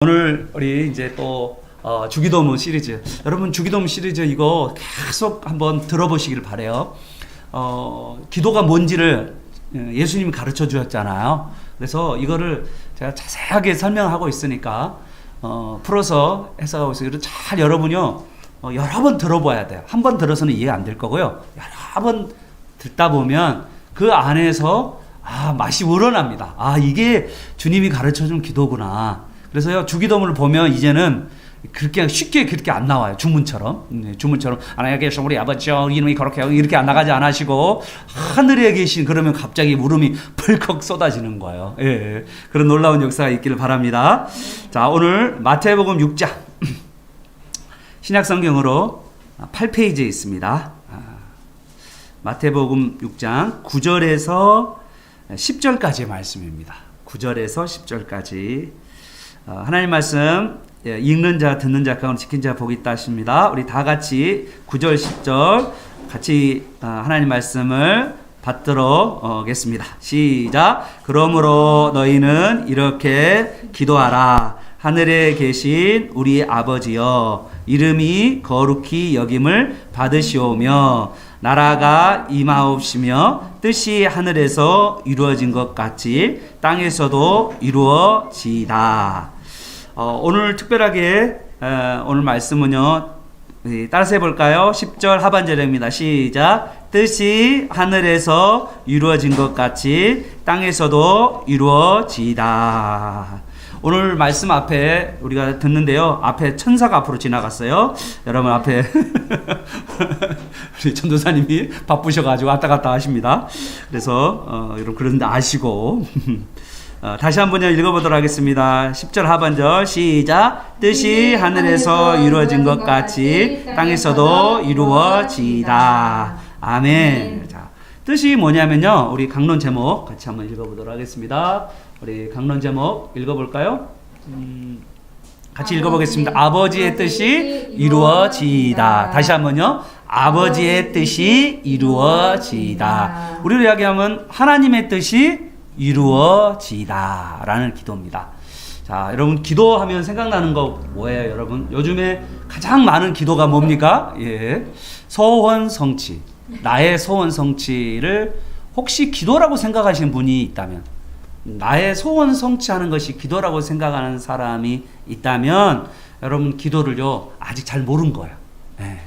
오늘 우리 이제 또 주기도문 시리즈, 여러분 주기도문 시리즈 이거 계속 한번 들어보시길 바래요. 기도가 뭔지를 예수님이 가르쳐 주셨잖아요. 그래서 이거를 제가 자세하게 설명하고 있으니까 풀어서 해석하고 있어요. 잘 여러분요 여러 번 들어봐야 돼요. 한 번 들어서는 이해 안 될 거고요. 여러 번 듣다 보면 그 안에서 맛이 우러납니다. 이게 주님이 가르쳐 준 기도구나. 그래서요, 주기도문을 보면 이제는 그렇게 쉽게 그렇게 안 나와요. 주문처럼. 주문처럼, 하나님 계신 우리 아버지여, 이름이 거룩해. 이렇게 안 나가지 않으시고, 하늘에 계신, 그러면 갑자기 물음이 벌컥 쏟아지는 거예요. 예. 그런 놀라운 역사가 있기를 바랍니다. 자, 오늘 마태복음 6장. 신약성경으로 8페이지에 있습니다. 마태복음 6장 9절에서 10절까지의 말씀입니다. 9절에서 10절까지. 하나님 말씀 읽는 자 듣는 자 가운데 지킨 자 복이 있다 하십니다. 우리 다 같이 9절 10절 같이 하나님 말씀을 받들어 오겠습니다. 시작. 그러므로 너희는 이렇게 기도하라. 하늘에 계신 우리 아버지여, 이름이 거룩히 여김을 받으시오며 나라가 임하옵시며 뜻이 하늘에서 이루어진 것 같이 땅에서도 이루어지이다. 오늘 특별하게 오늘 말씀은요, 따라서 해볼까요? 10절 하반절입니다. 시작. 뜻이 하늘에서 이루어진 것 같이 땅에서도 이루어지이다. 오늘 말씀 앞에 우리가 듣는데요, 앞에 천사가 앞으로 지나갔어요. 여러분 앞에 우리 전도사님이 바쁘셔가지고 왔다 갔다 하십니다. 그래서 여러분 그런데 아시고 다시 한번 읽어보도록 하겠습니다. 10절 하반절 시작. 뜻이 하늘에서 이루어진 것 같이 땅에서도 이루어지이다. 아멘. 자, 뜻이 뭐냐면요, 우리 강론 제목 같이 한번 읽어보도록 하겠습니다. 우리 강론 제목 읽어볼까요? 같이 읽어보겠습니다. 아버지의 뜻이 이루어지이다. 다시 한번요. 아버지의 뜻이 이루어지이다. 우리로 이야기하면 하나님의 뜻이 이루어지이다 라는 기도입니다. 자, 여러분 기도하면 생각나는 거 뭐예요, 여러분? 요즘에 가장 많은 기도가 뭡니까? 예, 소원 성취. 나의 소원 성취를 혹시 기도라고 생각하시는 분이 있다면, 나의 소원 성취하는 것이 기도라고 생각하는 사람이 있다면, 여러분 기도를요 아직 잘 모르는 거예요. 예.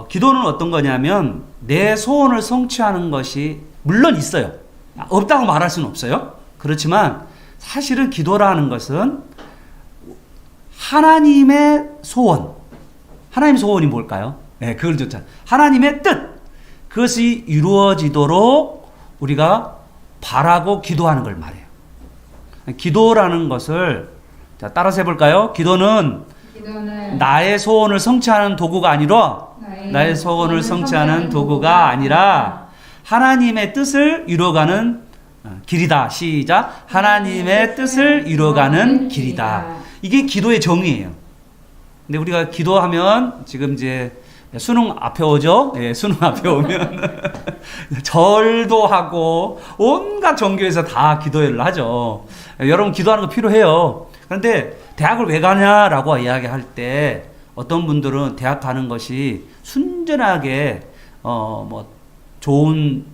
기도는 어떤 거냐면 내 소원을 성취하는 것이 물론 있어요. 없다고 말할 수는 없어요. 그렇지만 사실은 기도라는 것은 하나님의 소원. 하나님의 소원이 뭘까요? 네, 그걸 좋잖아요. 하나님의 뜻. 그것이 이루어지도록 우리가 바라고 기도하는 걸 말해요. 기도라는 것을 따라서 해볼까요? 기도는 나의 소원을 성취하는 도구가 아니라 나의 소원을 성취하는 도구가 아니라 하나님의 뜻을 이루어가는 길이다. 시작. 하나님의 뜻을 이루어가는 길이다. 이게 기도의 정의예요. 근데 우리가 기도하면 지금 이제 수능 앞에 오죠? 예, 수능 앞에 오면 절도 하고 온갖 종교에서 다 기도회를 하죠. 여러분 기도하는 거 필요해요. 그런데 대학을 왜 가냐라고 이야기할 때 어떤 분들은 대학 가는 것이 순전하게 좋은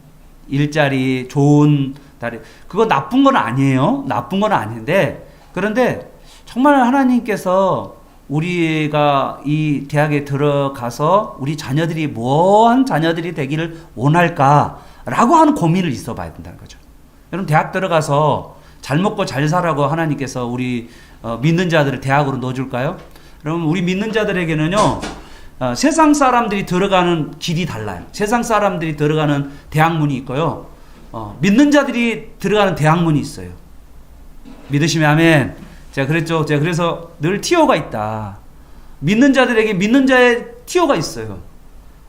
일자리, 좋은 다리, 그거 나쁜 건 아니에요. 나쁜 건 아닌데, 그런데 정말 하나님께서 우리가 이 대학에 들어가서 우리 자녀들이 뭐한 자녀들이 되기를 원할까라고 하는 고민을 있어 봐야 된다는 거죠. 여러분 대학 들어가서 잘 먹고 잘 살라고 하나님께서 우리 믿는 자들을 대학으로 넣어줄까요? 여러분 우리 믿는 자들에게는요, 세상 사람들이 들어가는 길이 달라요. 세상 사람들이 들어가는 대학문이 있고요, 믿는 자들이 들어가는 대학문이 있어요. 믿으시면 아멘. 제가 그랬죠. 제가 그래서 늘 티오가 있다. 믿는 자들에게 믿는 자의 티오가 있어요.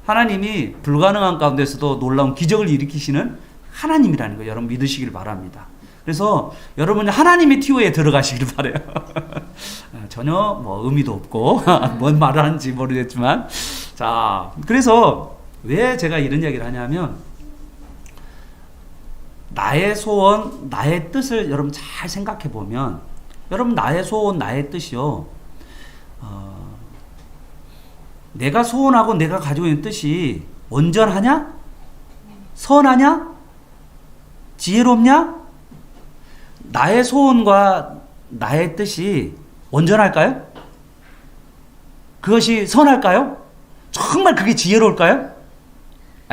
하나님이 불가능한 가운데서도 놀라운 기적을 일으키시는 하나님이라는 거 여러분 믿으시길 바랍니다. 그래서 여러분이 하나님의 티오에 들어가시길 바라요. 전혀 뭐 의미도 없고 뭔 말을 하는지 모르겠지만, 자, 그래서 왜 제가 이런 얘기를 하냐면 나의 소원, 나의 뜻을 여러분 잘 생각해 보면 여러분, 나의 소원, 나의 뜻이요. 내가 소원하고 내가 가지고 있는 뜻이 온전하냐? 선하냐? 지혜롭냐? 나의 소원과 나의 뜻이 온전할까요? 그것이 선할까요? 정말 그게 지혜로울까요?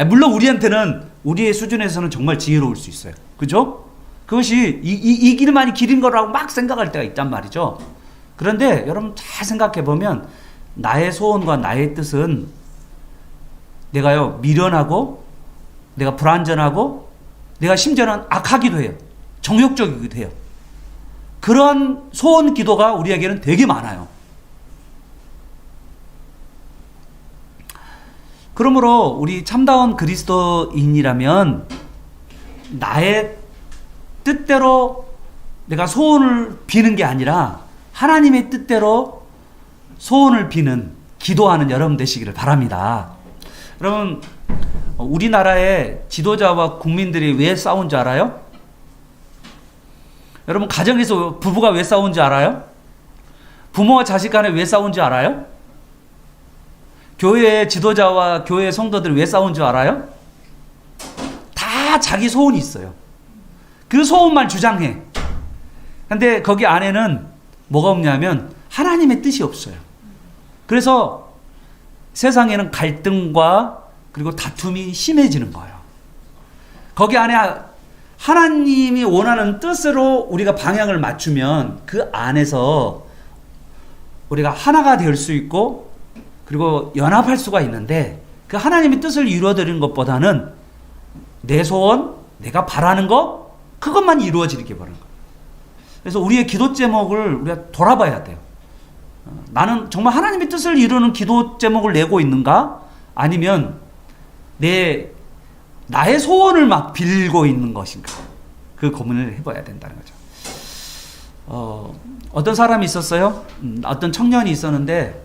물론 우리한테는, 우리의 수준에서는 정말 지혜로울 수 있어요. 그죠? 그것이 이 길만이 길인 거라고 막 생각할 때가 있단 말이죠. 그런데 여러분 잘 생각해 보면 나의 소원과 나의 뜻은 내가요, 미련하고 내가 불완전하고 내가 심지어는 악하기도 해요. 정욕적이기도 해요. 그런 소원 기도가 우리에게는 되게 많아요. 그러므로 우리 참다운 그리스도인이라면 나의 뜻대로 내가 소원을 비는 게 아니라 하나님의 뜻대로 소원을 비는, 기도하는 여러분 되시기를 바랍니다. 여러분, 우리나라의 지도자와 국민들이 왜 싸운 줄 알아요? 여러분, 가정에서 부부가 왜 싸운 줄 알아요? 부모와 자식 간에 왜 싸운 줄 알아요? 교회의 지도자와 교회의 성도들이 왜 싸운 줄 알아요? 다 자기 소원이 있어요. 그 소원만 주장해. 근데 거기 안에는 뭐가 없냐면 하나님의 뜻이 없어요. 그래서 세상에는 갈등과 그리고 다툼이 심해지는 거예요. 거기 안에 하나님이 원하는 뜻으로 우리가 방향을 맞추면 그 안에서 우리가 하나가 될 수 있고 그리고 연합할 수가 있는데, 그 하나님의 뜻을 이루어드리는 것보다는 내 소원, 내가 바라는 것, 그것만 이루어지게 바라는 거예요. 그래서 우리의 기도 제목을 우리가 돌아봐야 돼요. 나는 정말 하나님의 뜻을 이루는 기도 제목을 내고 있는가? 아니면 나의 소원을 막 빌고 있는 것인가? 그 고민을 해봐야 된다는 거죠. 어떤 사람이 있었어요. 어떤 청년이 있었는데,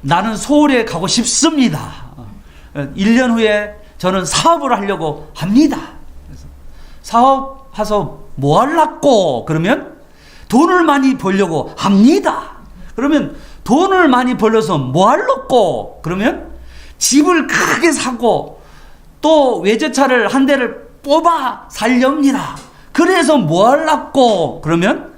나는 서울에 가고 싶습니다. 1년 후에 저는 사업을 하려고 합니다. 그래서 사업해서 뭐 하려고? 그러면 돈을 많이 벌려고 합니다. 그러면 돈을 많이 벌려서 뭐 하려고? 그러면 집을 크게 사고 또 외제차를 한 대를 뽑아 살렵니다. 그래서 뭐 하려고? 그러면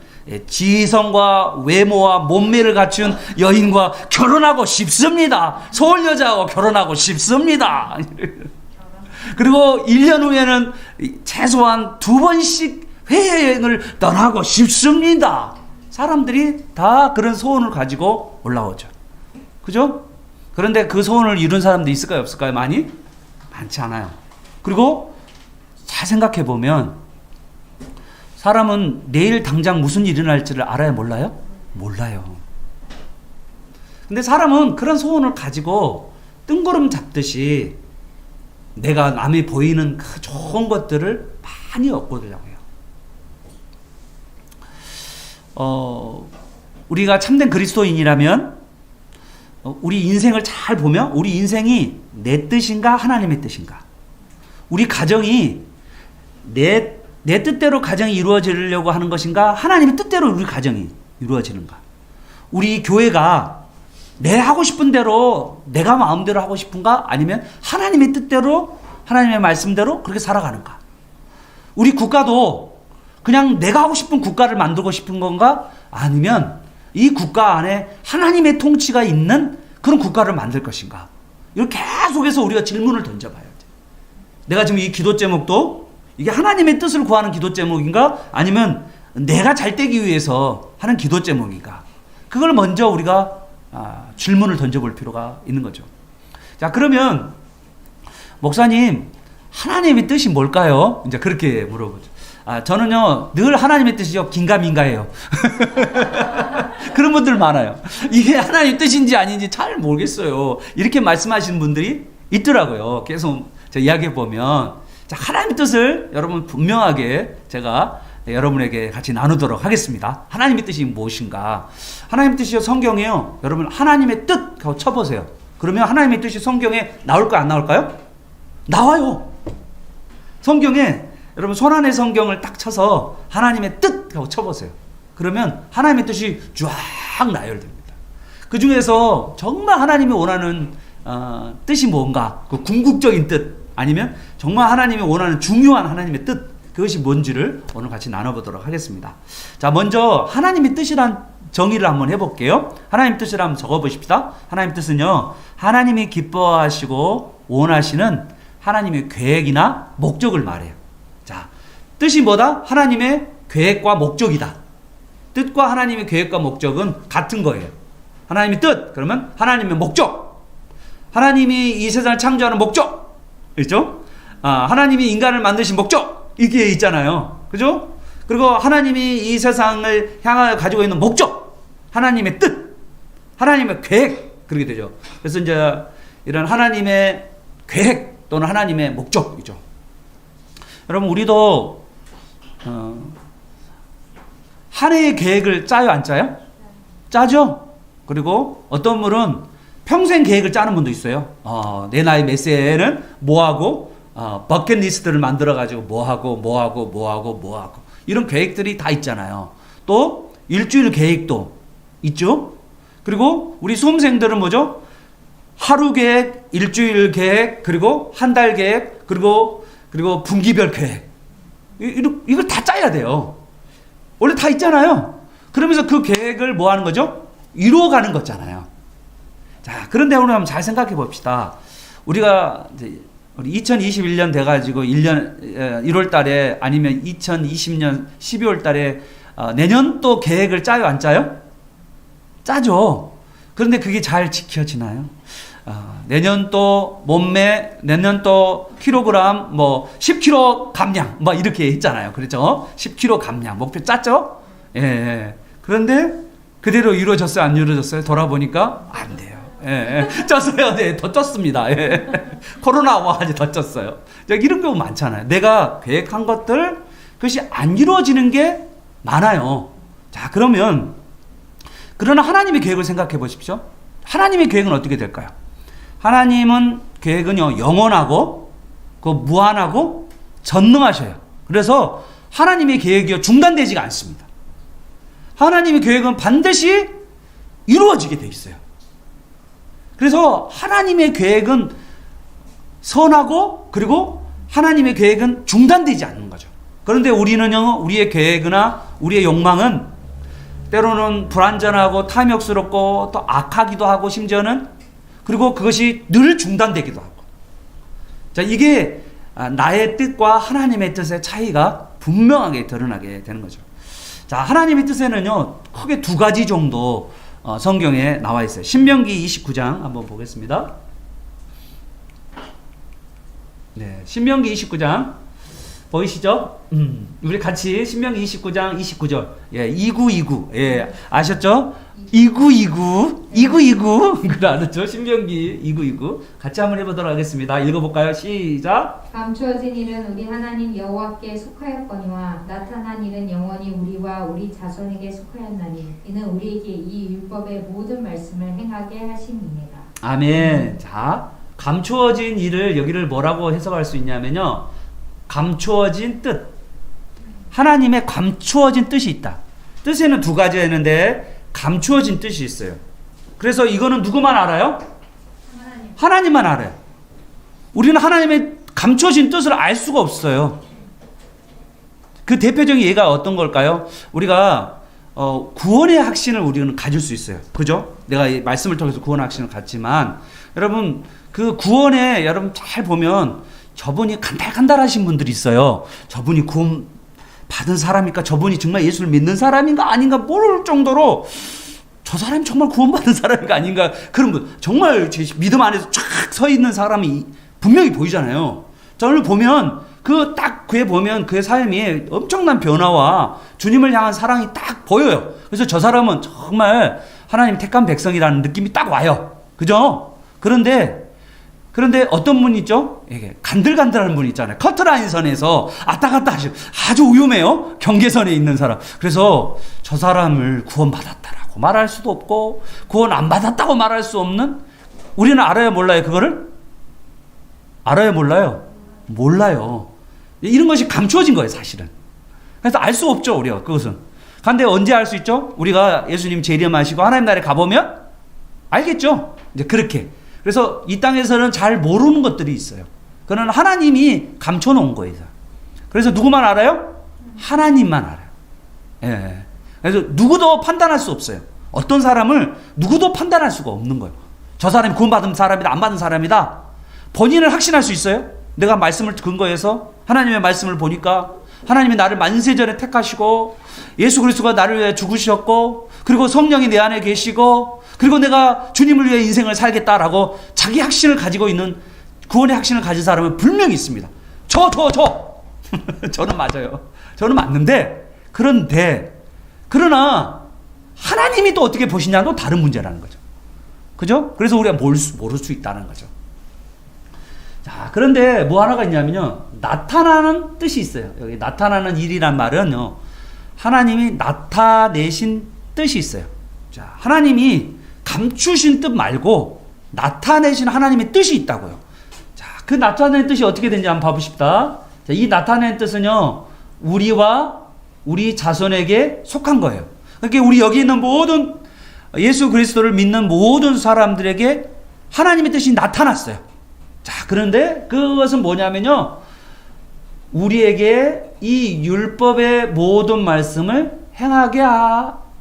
지성과 외모와 몸매를 갖춘 여인과 결혼하고 싶습니다. 서울 여자하고 결혼하고 싶습니다. 그리고 1년 후에는 최소한 2번씩 해외여행을 떠나고 싶습니다. 사람들이 다 그런 소원을 가지고 올라오죠. 그죠? 그런데 그 소원을 이룬 사람도 있을까요? 없을까요? 많지 않아요. 그리고 잘 생각해 보면 사람은 내일 당장 무슨 일이 일어날지를 알아요? 몰라요? 몰라요. 근데 사람은 그런 소원을 가지고 뜬구름 잡듯이 내가 남이 보이는 그 좋은 것들을 많이 얻고들려고 해요. 우리가 참된 그리스도인이라면 우리 인생을 잘 보면 우리 인생이 내 뜻인가 하나님의 뜻인가? 우리 가정이 내 뜻대로 가정이 이루어지려고 하는 것인가? 하나님의 뜻대로 우리 가정이 이루어지는가? 우리 교회가 내 하고 싶은 대로 내가 마음대로 하고 싶은가? 아니면 하나님의 뜻대로 하나님의 말씀대로 그렇게 살아가는가? 우리 국가도 그냥 내가 하고 싶은 국가를 만들고 싶은 건가? 아니면 이 국가 안에 하나님의 통치가 있는 그런 국가를 만들 것인가? 이렇게 계속해서 우리가 질문을 던져봐야 돼. 내가 지금 이 기도 제목도 이게 하나님의 뜻을 구하는 기도 제목인가? 아니면 내가 잘 되기 위해서 하는 기도 제목인가? 그걸 먼저 우리가 질문을 던져볼 필요가 있는 거죠. 자, 그러면 목사님, 하나님의 뜻이 뭘까요? 이제 그렇게 물어보죠. 저는요, 늘 하나님의 뜻이요, 긴가민가해요. 그런 분들 많아요. 이게 하나님의 뜻인지 아닌지 잘 모르겠어요. 이렇게 말씀하시는 분들이 있더라고요. 계속 제가 이야기해 보면. 자, 하나님의 뜻을 여러분 분명하게 제가 여러분에게 같이 나누도록 하겠습니다. 하나님의 뜻이 무엇인가? 하나님의 뜻이요, 성경에요. 여러분, 하나님의 뜻 하고 쳐보세요. 그러면 하나님의 뜻이 성경에 나올까요? 안 나올까요? 나와요. 성경에 여러분 손안의 성경을 딱 쳐서 하나님의 뜻 하고 쳐보세요. 그러면 하나님의 뜻이 쫙 나열됩니다. 그 중에서 정말 하나님이 원하는 뜻이 뭔가, 그 궁극적인 뜻, 아니면 정말 하나님이 원하는 중요한 하나님의 뜻, 그것이 뭔지를 오늘 같이 나눠보도록 하겠습니다. 자, 먼저 하나님의 뜻이란 정의를 한번 해볼게요. 하나님 뜻을 한번 적어보십시다. 하나님 뜻은요, 하나님이 기뻐하시고 원하시는 하나님의 계획이나 목적을 말해요. 자, 뜻이 뭐다? 하나님의 계획과 목적이다. 뜻과 하나님의 계획과 목적은 같은 거예요. 하나님의 뜻, 그러면 하나님의 목적. 하나님이 이 세상을 창조하는 목적. 그렇죠? 하나님이 인간을 만드신 목적. 이게 있잖아요. 그죠? 그리고 하나님이 이 세상을 향하여 가지고 있는 목적. 하나님의 뜻. 하나님의 계획. 그렇게 되죠. 그래서 이제 이런 하나님의 계획 또는 하나님의 목적이죠. 여러분, 우리도 한 해의 계획을 짜요, 안 짜요? 짜죠? 그리고 어떤 분은 평생 계획을 짜는 분도 있어요. 내 나이 몇 세에는 뭐하고, 버킷리스트를 만들어가지고 뭐하고. 이런 계획들이 다 있잖아요. 또, 일주일 계획도 있죠? 그리고 우리 수험생들은 뭐죠? 하루 계획, 일주일 계획, 그리고 한 달 계획, 그리고 분기별 계획. 이걸 다 짜야 돼요. 원래 다 있잖아요. 그러면서 그 계획을 뭐 하는 거죠? 이루어가는 거잖아요. 자, 그런데 오늘 한번 잘 생각해 봅시다. 우리가 이제 우리 2021년 돼가지고 1월 달에 아니면 2020년 12월 달에 내년 또 계획을 짜요, 안 짜요? 짜죠. 그런데 그게 잘 지켜지나요? 내년 또 몸매, 내년 또 킬로그램, 10kg 감량, 이렇게 했잖아요. 그렇죠? 10kg 감량. 목표 짰죠? 예. 그런데 그대로 이루어졌어요? 안 이루어졌어요? 돌아보니까 안 돼요. 예. 쪘어요. 네, 더 쪘습니다. 예. 코로나 와가지고 더 쪘어요. 이런 경우 많잖아요. 내가 계획한 것들, 그것이 안 이루어지는 게 많아요. 자, 그러면, 그러나 하나님의 계획을 생각해 보십시오. 하나님의 계획은 어떻게 될까요? 하나님은 계획은요, 영원하고, 무한하고, 전능하셔요. 그래서 하나님의 계획이요, 중단되지가 않습니다. 하나님의 계획은 반드시 이루어지게 돼 있어요. 그래서 하나님의 계획은 선하고, 그리고 하나님의 계획은 중단되지 않는 거죠. 그런데 우리는요, 우리의 계획이나 우리의 욕망은 때로는 불완전하고 탐욕스럽고 또 악하기도 하고, 심지어는 그리고 그것이 늘 중단되기도 하고. 자, 이게 나의 뜻과 하나님의 뜻의 차이가 분명하게 드러나게 되는 거죠. 자, 하나님의 뜻에는요, 크게 두 가지 정도 성경에 나와 있어요. 신명기 29장 한번 보겠습니다. 네, 신명기 29장 보이시죠? 우리 같이 신명기 29장 29절. 예, 2929. 예, 아셨죠? 2929. 그래, 알았죠? 신명기 2929. 같이 한번 해보도록 하겠습니다. 읽어볼까요? 시작. 감추어진 일은 우리 하나님 여호와께 속하였거니와 나타난 일은 영원히 우리와 우리 자손에게 속하였나니 이는 우리에게 이 율법의 모든 말씀을 행하게 하심이니라. 아멘. 자, 감추어진 일을 여기를 뭐라고 해석할 수 있냐면요, 감추어진 뜻. 하나님의 감추어진 뜻이 있다. 뜻에는 두 가지가 있는데 감추어진 뜻이 있어요. 그래서 이거는 누구만 알아요? 하나님만 알아요. 우리는 하나님의 감추어진 뜻을 알 수가 없어요. 그 대표적인 예가 어떤 걸까요? 우리가 구원의 확신을 우리는 가질 수 있어요. 그죠? 내가 이 말씀을 통해서 구원의 확신을 갖지만, 여러분, 그 구원에 여러분 잘 보면 저분이 간달간달하신 분들이 있어요. 저분이 구원 받은 사람입니까? 저분이 정말 예수를 믿는 사람인가 아닌가 모를 정도로 저 사람이 정말 구원받은 사람인가 아닌가, 그런 분, 정말 제 믿음 안에서 쫙 서 있는 사람이 분명히 보이잖아요. 저를 보면 그에 보면 그의 삶이 엄청난 변화와 주님을 향한 사랑이 딱 보여요. 그래서 저 사람은 정말 하나님 택한 백성이라는 느낌이 딱 와요. 그죠? 그런데 어떤 분 있죠? 이게 간들간들한 분 있잖아요. 커트라인 선에서 왔다 갔다 하시고 아주 위험해요. 경계선에 있는 사람. 그래서 저 사람을 구원받았다라고 말할 수도 없고 구원 안 받았다고 말할 수 없는, 우리는 알아요, 몰라요? 그거를? 알아요, 몰라요? 몰라요. 이런 것이 감추어진 거예요, 사실은. 그래서 알 수 없죠, 우리가 그것은. 근데 언제 알 수 있죠? 우리가 예수님 재림하시고 하나님 나라에 가보면 알겠죠? 이제 그렇게. 그래서 이 땅에서는 잘 모르는 것들이 있어요. 그건 하나님이 감춰놓은 거예요. 그래서 누구만 알아요? 하나님만 알아요. 예. 그래서 누구도 판단할 수 없어요. 어떤 사람을 누구도 판단할 수가 없는 거예요. 저 사람이 구원받은 사람이다, 안 받은 사람이다. 본인을 확신할 수 있어요? 내가 말씀을 근거해서 하나님의 말씀을 보니까 하나님이 나를 만세전에 택하시고 예수 그리스도가 나를 위해 죽으셨고 그리고 성령이 내 안에 계시고 그리고 내가 주님을 위해 인생을 살겠다라고 자기 확신을 가지고 있는 구원의 확신을 가진 사람은 분명히 있습니다. 저는 맞아요. 저는 맞는데 그러나 하나님이 또 어떻게 보시냐는 건 다른 문제라는 거죠. 그죠? 그래서 우리가 모를 수 있다는 거죠. 자, 그런데 뭐 하나가 있냐면요. 나타나는 뜻이 있어요. 여기 나타나는 일이란 말은요. 하나님이 나타내신 뜻이 있어요. 자, 하나님이 감추신 뜻 말고 나타내신 하나님의 뜻이 있다고요. 자, 그 나타낸 뜻이 어떻게 되는지 한번 봐보십시다. 자, 이 나타낸 뜻은요. 우리와 우리 자손에게 속한 거예요. 그러니까 우리 여기 있는 모든 예수 그리스도를 믿는 모든 사람들에게 하나님의 뜻이 나타났어요. 자, 그런데 그것은 뭐냐면요. 우리에게 이 율법의 모든 말씀을 행하게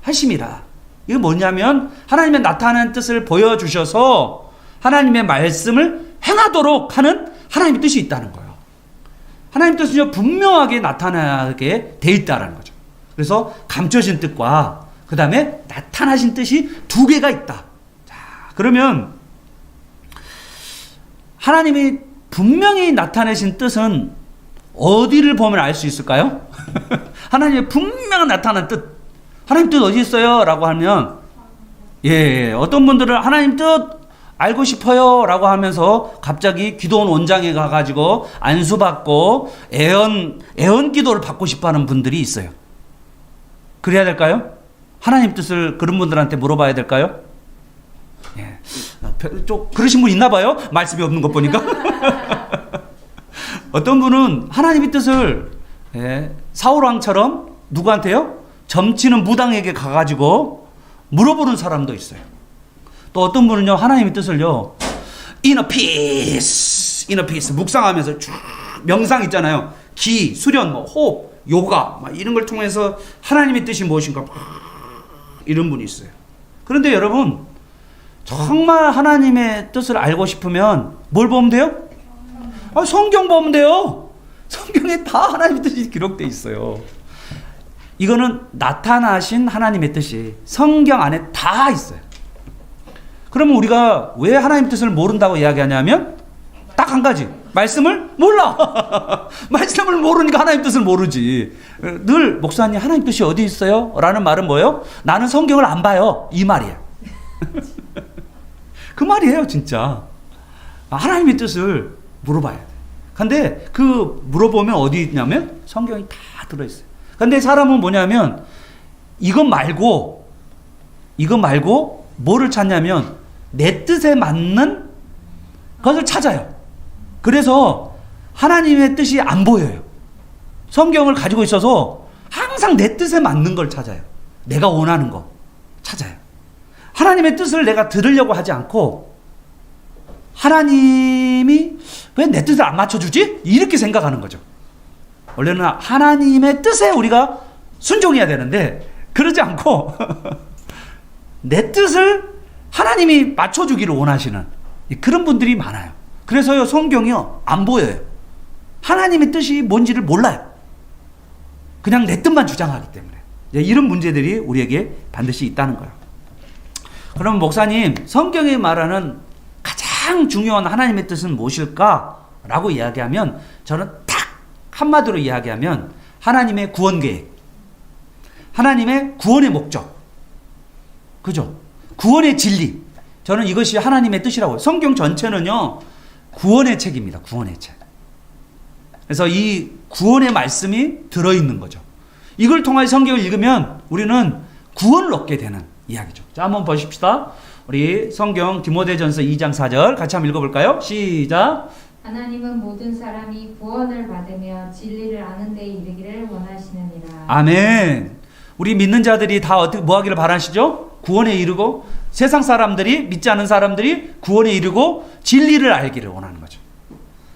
하심이라. 이거 뭐냐면 하나님의 나타난 뜻을 보여주셔서 하나님의 말씀을 행하도록 하는 하나님의 뜻이 있다는 거예요. 하나님 뜻은 분명하게 나타나게 돼 있다는 거죠. 그래서 감춰진 뜻과 그 다음에 나타나신 뜻이 두 개가 있다. 자, 그러면 하나님이 분명히 나타내신 뜻은 어디를 보면 알 수 있을까요? 하나님의 분명히 나타난 뜻. 하나님 뜻 어디 있어요? 라고 하면 어떤 분들은 하나님 뜻 알고 싶어요 라고 하면서 갑자기 기도원 원장에 가가지고 안수받고 애언 기도를 받고 싶어하는 분들이 있어요. 그래야 될까요? 하나님 뜻을 그런 분들한테 물어봐야 될까요? 좀 그러신 분 있나 봐요? 말씀이 없는 것 보니까. 어떤 분은 하나님의 뜻을 사울왕처럼 누구한테요? 점치는 무당에게 가가지고 물어보는 사람도 있어요. 또 어떤 분은요, 하나님의 뜻을요, inner peace 묵상하면서 쭉 명상 있잖아요. 기, 수련, 호흡, 요가 이런 걸 통해서 하나님의 뜻이 무엇인가 이런 분이 있어요. 그런데 여러분, 정말 하나님의 뜻을 알고 싶으면 뭘 보면 돼요? 성경 보면 돼요. 성경에 다 하나님의 뜻이 기록되어 있어요. 이거는 나타나신 하나님의 뜻이 성경 안에 다 있어요. 그러면 우리가 왜 하나님 뜻을 모른다고 이야기하냐면 딱 한 가지. 말씀을 몰라. 말씀을 모르니까 하나님 뜻을 모르지. 늘 목사님 하나님 뜻이 어디 있어요? 라는 말은 뭐예요? 나는 성경을 안 봐요. 이 말이에요. 그 말이에요, 진짜. 하나님의 뜻을 물어봐야 돼. 근데 그 물어보면 어디 있냐면 성경이 다 들어있어요. 근데 사람은 뭐냐면 이것 말고 뭐를 찾냐면 내 뜻에 맞는 것을 찾아요. 그래서 하나님의 뜻이 안 보여요. 성경을 가지고 있어서 항상 내 뜻에 맞는 걸 찾아요. 내가 원하는 거 찾아요. 하나님의 뜻을 내가 들으려고 하지 않고 하나님이 왜 내 뜻을 안 맞춰주지? 이렇게 생각하는 거죠. 원래는 하나님의 뜻에 우리가 순종해야 되는데 그러지 않고 내 뜻을 하나님이 맞춰주기를 원하시는 그런 분들이 많아요. 그래서요, 성경이요 안 보여요. 하나님의 뜻이 뭔지를 몰라요. 그냥 내 뜻만 주장하기 때문에. 이런 문제들이 우리에게 반드시 있다는 거예요. 그럼 목사님, 성경이 말하는 가장 중요한 하나님의 뜻은 무엇일까? 라고 이야기하면 저는 딱 한마디로 이야기하면 하나님의 구원 계획, 하나님의 구원의 목적, 그죠? 구원의 진리. 저는 이것이 하나님의 뜻이라고 해요. 성경 전체는요 구원의 책입니다. 구원의 책. 그래서 이 구원의 말씀이 들어있는 거죠. 이걸 통해 성경을 읽으면 우리는 구원을 얻게 되는 이야기죠. 자, 한번 보십시다. 우리 성경 디모데전서 2장 4절 같이 한번 읽어볼까요? 시작. 하나님은 모든 사람이 구원을 받으며 진리를 아는 데 이르기를 원하시느니라. 아멘. 우리 믿는 자들이 다 어떻게 뭐 하기를 바라시죠? 구원에 이르고 세상 사람들이 믿지 않은 사람들이 구원에 이르고 진리를 알기를 원하는 거죠.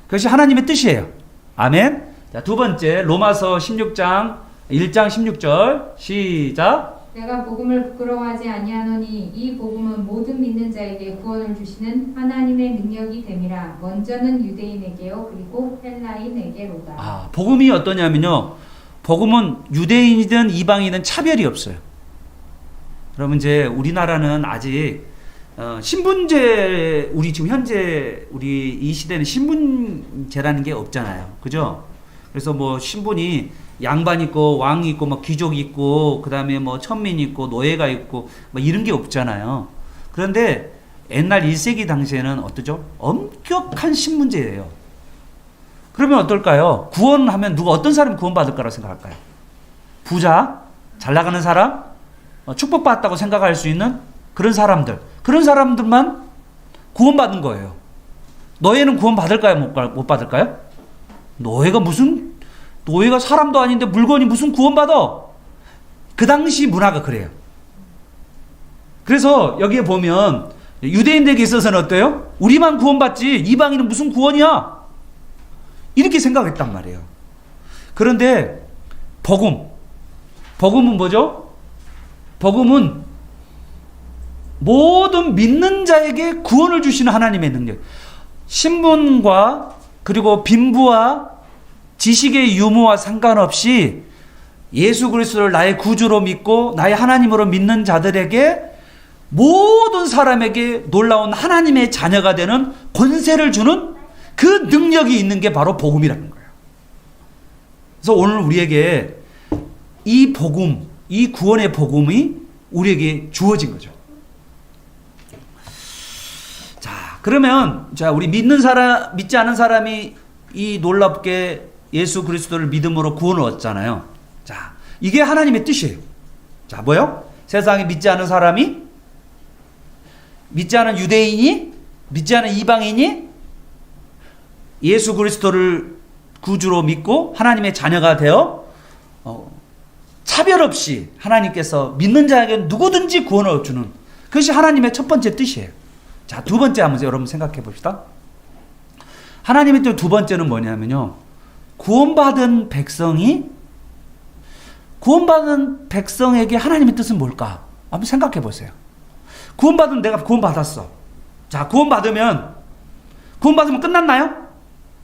그것이 하나님의 뜻이에요. 아멘. 자, 두 번째 로마서 16장 1장 16절 시작. 내가 복음을 부끄러워하지 아니하노니 이 복음은 모든 믿는 자에게 구원을 주시는 하나님의 능력이 됨이라. 먼저는 유대인에게요 그리고 헬라인에게로다. 복음이 어떠냐면요. 복음은 유대인이든 이방인이든 차별이 없어요. 그러면 이제 우리나라는 아직 신분제, 우리 지금 현재 우리 이 시대는 신분제라는 게 없잖아요. 그죠? 그래서 뭐 신분이 양반 있고 왕 있고 뭐 귀족 있고 그다음에 뭐 천민 있고 노예가 있고 뭐 이런 게 없잖아요. 그런데 옛날 1세기 당시에는 어떠죠? 엄격한 신분제예요. 그러면 어떨까요? 구원하면 누가 어떤 사람이 구원받을 거라고 생각할까요? 부자, 잘 나가는 사람, 축복받았다고 생각할 수 있는 그런 사람들, 그런 사람들만 구원받은 거예요. 노예는 구원받을까요? 못 받을까요? 노예가 사람도 아닌데 물건이 무슨 구원받아? 그 당시 문화가 그래요. 그래서 여기에 보면 유대인들에게 있어서는 어때요? 우리만 구원받지 이방인은 무슨 구원이야? 이렇게 생각했단 말이에요. 그런데 복음은 뭐죠? 복음은 모든 믿는 자에게 구원을 주시는 하나님의 능력. 신분과 그리고 빈부와 지식의 유무와 상관없이 예수 그리스도를 나의 구주로 믿고 나의 하나님으로 믿는 자들에게 모든 사람에게 놀라운 하나님의 자녀가 되는 권세를 주는 그 능력이 있는 게 바로 복음이라는 거예요. 그래서 오늘 우리에게 이 복음, 이 구원의 복음이 우리에게 주어진 거죠. 자, 그러면 우리 믿지 않은 사람이 이 놀랍게 예수 그리스도를 믿음으로 구원을 얻잖아요. 자, 이게 하나님의 뜻이에요. 자, 뭐요? 세상에 믿지 않은 사람이, 믿지 않은 유대인이, 믿지 않은 이방인이 예수 그리스도를 구주로 믿고 하나님의 자녀가 되어 차별 없이 하나님께서 믿는 자에게 누구든지 구원을 주는 그것이 하나님의 첫 번째 뜻이에요. 자, 두 번째 한번 여러분 생각해 봅시다. 하나님의 뜻 두 번째는 뭐냐면요. 구원받은 백성에게 하나님의 뜻은 뭘까? 한번 생각해 보세요. 내가 구원받았어. 자, 구원받으면 끝났나요?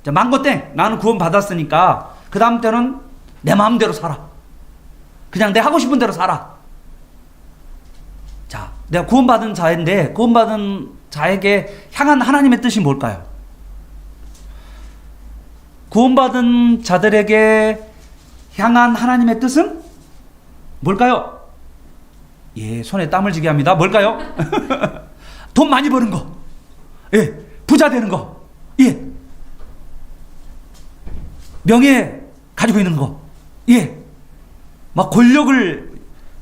자, 망고땡. 나는 구원받았으니까 그 다음 때는 내 마음대로 살아. 그냥 내 하고 싶은 대로 살아. 자, 내가 구원받은 자인데 구원받은 자에게 향한 하나님의 뜻이 뭘까요? 구원받은 자들에게 향한 하나님의 뜻은 뭘까요? 예, 손에 땀을 쥐게 합니다. 뭘까요? 돈 많이 버는 거. 예, 부자 되는 거. 예. 명예 가지고 있는 거. 예. 막 권력을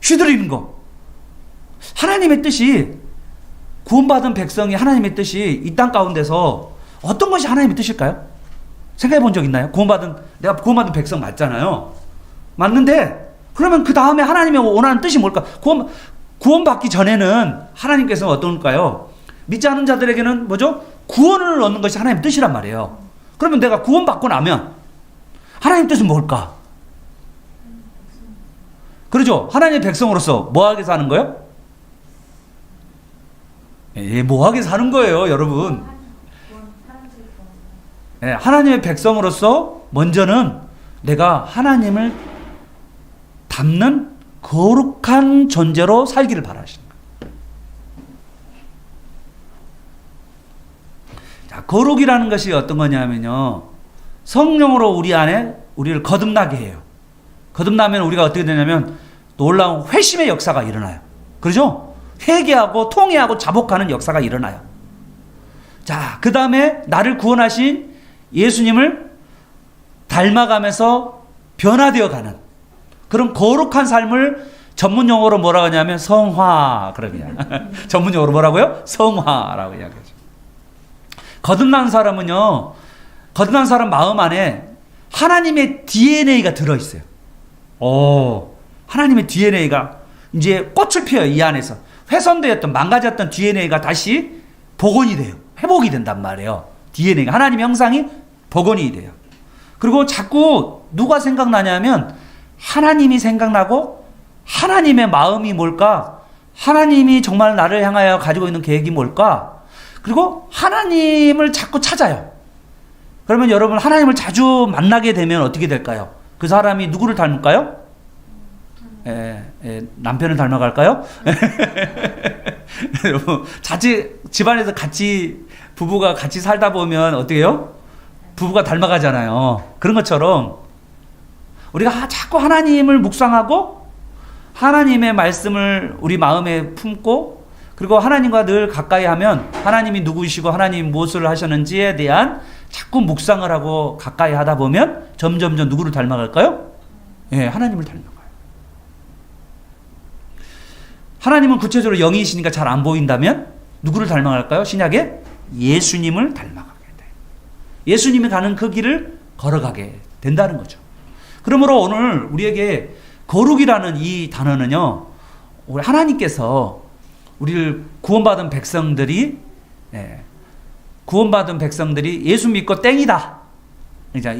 휘두르는 거. 하나님의 뜻이, 구원받은 백성이 하나님의 뜻이 이 땅 가운데서 어떤 것이 하나님의 뜻일까요? 생각해 본 적 있나요? 내가 구원받은 백성 맞잖아요. 맞는데, 그러면 그 다음에 하나님이 원하는 뜻이 뭘까? 구원받기 전에는 하나님께서 어떨까요? 믿지 않은 자들에게는 뭐죠? 구원을 얻는 것이 하나님의 뜻이란 말이에요. 그러면 내가 구원받고 나면 하나님 뜻은 뭘까? 그러죠? 하나님의 백성으로서 뭐하게 사는 거예요? 예, 뭐하게 사는 거예요, 여러분. 예, 하나님의 백성으로서 먼저는 내가 하나님을 닮는 거룩한 존재로 살기를 바라시는 거예요. 자, 거룩이라는 것이 어떤 거냐면요. 성령으로 우리 안에 우리를 거듭나게 해요. 거듭나면 우리가 어떻게 되냐면 놀라운 회심의 역사가 일어나요. 그렇죠? 회개하고 통회하고 자복하는 역사가 일어나요. 자, 그 다음에 나를 구원하신 예수님을 닮아가면서 변화되어 가는 그런 거룩한 삶을 전문 용어로 뭐라고 하냐면 성화. 그러면 전문 용어로 뭐라고요? 성화라고 이야기하죠. 거듭난 사람은요, 거듭난 사람 마음 안에 하나님의 DNA가 들어있어요. 하나님의 DNA가 이제 꽃을 피워요. 이 안에서 훼손되었던 망가졌던 DNA가 다시 복원이 돼요. 회복이 된단 말이에요. DNA가 하나님의 형상이 복원이 돼요. 그리고 자꾸 누가 생각나냐면 하나님이 생각나고 하나님의 마음이 뭘까? 하나님이 정말 나를 향하여 가지고 있는 계획이 뭘까? 그리고 하나님을 자꾸 찾아요. 그러면 여러분 하나님을 자주 만나게 되면 어떻게 될까요? 그 사람이 누구를 닮을까요? 남편을 닮아갈까요? 여러분 집안에서 같이 부부가 같이 살다 보면 어떻게 해요? 부부가 닮아가잖아요. 그런 것처럼 우리가 자꾸 하나님을 묵상하고 하나님의 말씀을 우리 마음에 품고 그리고 하나님과 늘 가까이 하면 하나님이 누구이시고 하나님이 무엇을 하셨는지에 대한 자꾸 묵상을 하고 가까이 하다 보면 점점점 누구를 닮아갈까요? 하나님을 닮아가요. 하나님은 구체적으로 영이시니까 잘 안 보인다면 누구를 닮아갈까요? 신약에 예수님을 닮아가게 돼요. 예수님이 가는 그 길을 걸어가게 된다는 거죠. 그러므로 오늘 우리에게 거룩이라는 이 단어는요, 우리 하나님께서 우리를 구원받은 백성들이 예수 믿고 땡이다.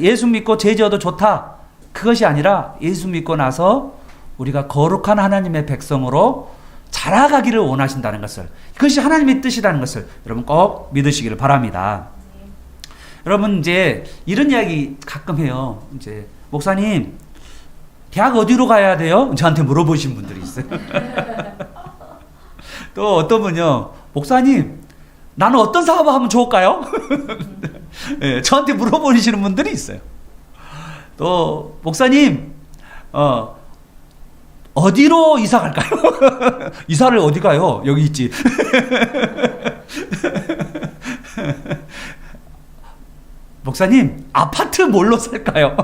예수 믿고 죄 지어도 좋다. 그것이 아니라 예수 믿고 나서 우리가 거룩한 하나님의 백성으로 자라가기를 원하신다는 것을, 그것이 하나님의 뜻이라는 것을 여러분 꼭 믿으시기를 바랍니다. 여러분 이제 이런 이야기 가끔 해요. 이제 목사님 대학 어디로 가야 돼요? 저한테 물어보신 분들이 있어요. 또 어떤 분요, 목사님 나는 어떤 사업을 하면 좋을까요? 저한테 물어보시는 분들이 있어요. 또 목사님 어디로 이사 갈까요? 이사를 어디 가요? 여기 있지. 목사님 아파트 뭘로 살까요?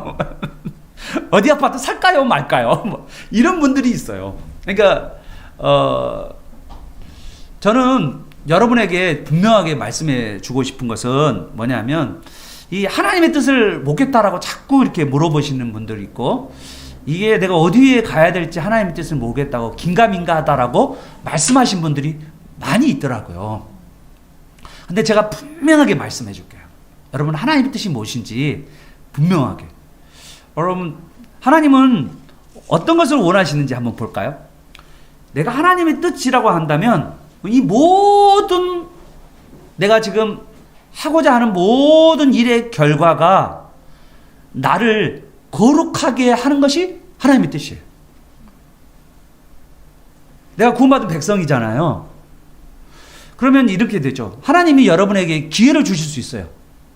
어디 아파트 살까요? 말까요? 뭐 이런 분들이 있어요. 그러니까 저는 여러분에게 분명하게 말씀해 주고 싶은 것은 뭐냐면 이 하나님의 뜻을 모르겠다라고 자꾸 이렇게 물어보시는 분들이 있고, 이게 내가 어디에 가야 될지 하나님의 뜻을 모르겠다고 긴가민가하다라고 말씀하신 분들이 많이 있더라고요. 근데 제가 분명하게 말씀해 줄게요. 여러분 하나님의 뜻이 무엇인지 분명하게. 여러분 하나님은 어떤 것을 원하시는지 한번 볼까요? 내가 하나님의 뜻이라고 한다면 이 모든 내가 지금 하고자 하는 모든 일의 결과가 나를 거룩하게 하는 것이 하나님의 뜻이에요. 내가 구원받은 백성이잖아요. 그러면 이렇게 되죠. 하나님이 여러분에게 기회를 주실 수 있어요.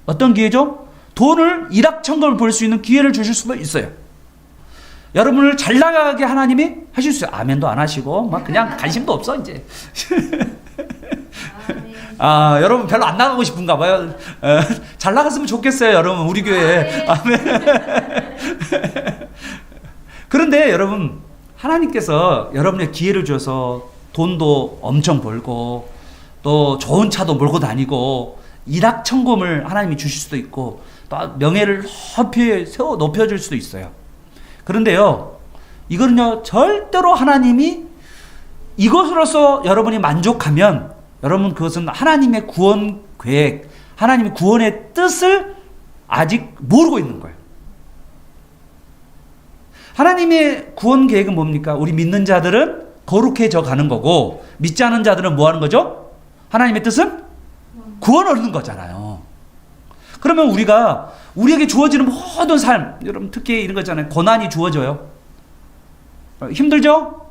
어떤 기회죠? 돈을 일확천금을 벌 수 있는 기회를 주실 수도 있어요. 여러분을 잘 나가게 하나님이 하실 수 있어요. 아멘도 안 하시고 막 그냥 관심도 없어 이제. 여러분 별로 안 나가고 싶은가 봐요. 잘 나갔으면 좋겠어요, 여러분 우리 교회. 아멘. 그런데 여러분 하나님께서 여러분의 기회를 줘서 돈도 엄청 벌고 또 좋은 차도 몰고 다니고 일확천금을 하나님이 주실 수도 있고 또 명예를 높여줄 수도 있어요. 그런데요, 이거는요 절대로 하나님이 이것으로서 여러분이 만족하면 여러분 그것은 하나님의 구원 계획, 하나님의 구원의 뜻을 아직 모르고 있는 거예요. 하나님의 구원 계획은 뭡니까? 우리 믿는 자들은 거룩해져 가는 거고, 믿지 않은 자들은 뭐 하는 거죠? 하나님의 뜻은 구원 얻는 거잖아요. 그러면 우리에게 주어지는 모든 삶, 여러분 특히 이런 거잖아요. 고난이 주어져요. 힘들죠?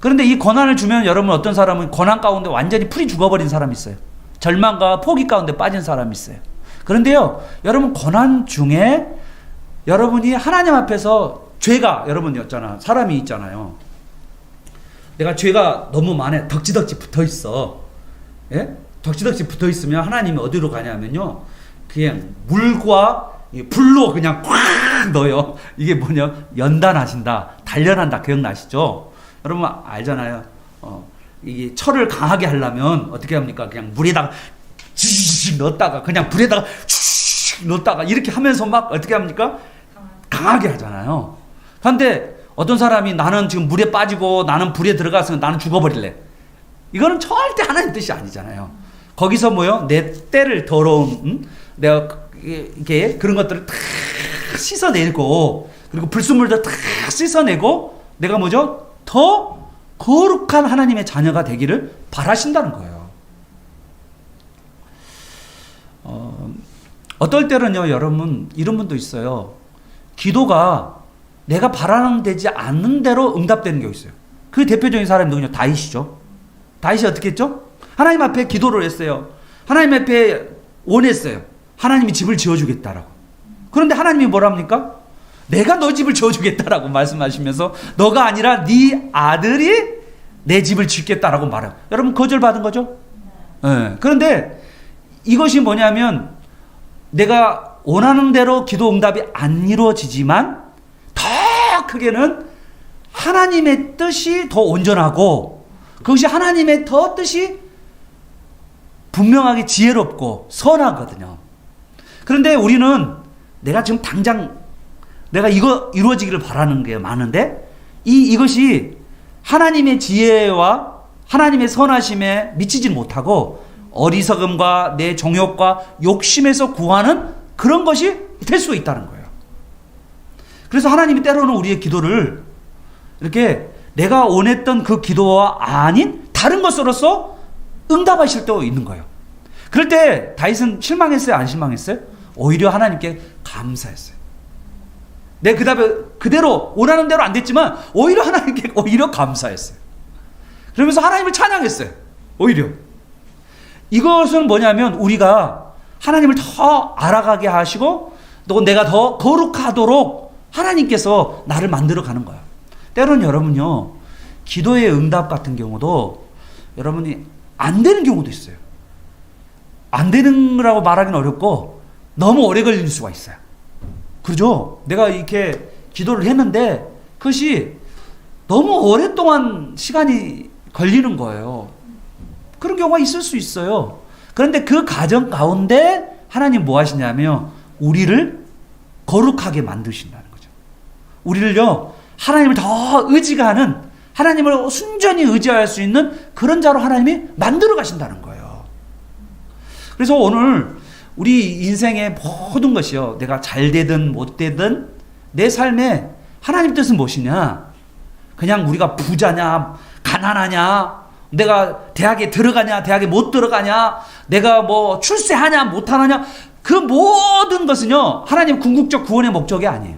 그런데 이 고난을 주면 여러분 어떤 사람은 고난 가운데 완전히 풀이 죽어버린 사람이 있어요. 절망과 포기 가운데 빠진 사람이 있어요. 그런데요, 여러분 고난 중에 여러분이 하나님 앞에서 여러분 사람이 있잖아요. 내가 죄가 너무 많아, 덕지덕지 붙어 있어. 예? 덕지덕지 붙어 있으면 하나님이 어디로 가냐면요, 그냥 물과 불로 그냥 꽉 넣어요. 이게 뭐냐? 연단하신다, 단련한다. 기억나시죠? 여러분 알잖아요. 이게 철을 강하게 하려면 어떻게 합니까? 그냥 물에다가 넣었다가 그냥 불에다가 넣었다가 이렇게 하면서 막 어떻게 합니까? 강하게 하잖아요. 그런데 어떤 사람이 나는 지금 물에 빠지고 나는 불에 들어가서 나는 죽어버릴래. 이거는 절대 하나님 뜻이 아니잖아요. 거기서 뭐요? 내 때를 더러운, 내가 이게 그런 것들을 다 씻어내고, 그리고 불순물도 다 씻어내고, 내가 뭐죠? 더 거룩한 하나님의 자녀가 되기를 바라신다는 거예요. 어떨 때는요, 여러분, 이런 분도 있어요. 기도가 내가 바라는 되지 않는 대로 응답되는 게 있어요. 그 대표적인 사람이 누구냐? 다윗이죠. 다윗이 어떻게 했죠? 하나님 앞에 기도를 했어요. 하나님 앞에 원했어요. 하나님이 집을 지어주겠다라고. 그런데 하나님이 뭐라 합니까? 내가 너 집을 지어주겠다라고 말씀하시면서 너가 아니라 네 아들이 내 집을 짓겠다라고 말해요. 여러분 거절받은 거죠? 네. 그런데 이것이 뭐냐면 내가 원하는 대로 기도 응답이 안 이루어지지만 더 크게는 하나님의 뜻이 더 온전하고 그것이 하나님의 더 뜻이 분명하게 지혜롭고 선하거든요. 그런데 우리는 내가 지금 당장 내가 이거 이루어지기를 바라는 게 많은데 이것이 하나님의 지혜와 하나님의 선하심에 미치지 못하고 어리석음과 내 정욕과 욕심에서 구하는 그런 것이 될 수 있다는 거예요. 그래서 하나님이 때로는 우리의 기도를 이렇게 내가 원했던 그 기도와 아닌 다른 것으로서 응답하실 때도 있는 거예요. 그럴 때 다윗은 실망했어요? 안 실망했어요? 오히려 하나님께 감사했어요. 내 그대로 원하는 대로 안 됐지만 오히려 하나님께 오히려 감사했어요. 그러면서 하나님을 찬양했어요. 오히려. 이것은 뭐냐면 우리가 하나님을 더 알아가게 하시고 또 내가 더 거룩하도록 하나님께서 나를 만들어가는 거야. 때로는 여러분요, 기도의 응답 같은 경우도 여러분이 안 되는 경우도 있어요. 안 되는 거라고 말하기는 어렵고 너무 오래 걸릴 수가 있어요. 그죠? 내가 이렇게 기도를 했는데 그것이 너무 오랫동안 시간이 걸리는 거예요. 그런 경우가 있을 수 있어요. 그런데 그 과정 가운데 하나님 뭐 하시냐면 우리를 거룩하게 만드신다는 거죠. 우리를요, 하나님을 더 의지하는, 하나님을 순전히 의지할 수 있는 그런 자로 하나님이 만들어 가신다는 거예요. 그래서 오늘 우리 인생의 모든 것이요, 내가 잘 되든 못 되든 내 삶에 하나님 뜻은 무엇이냐? 그냥 우리가 부자냐, 가난하냐, 내가 대학에 들어가냐, 대학에 못 들어가냐, 내가 뭐 출세하냐, 못하느냐, 그 모든 것은요, 하나님 궁극적 구원의 목적이 아니에요.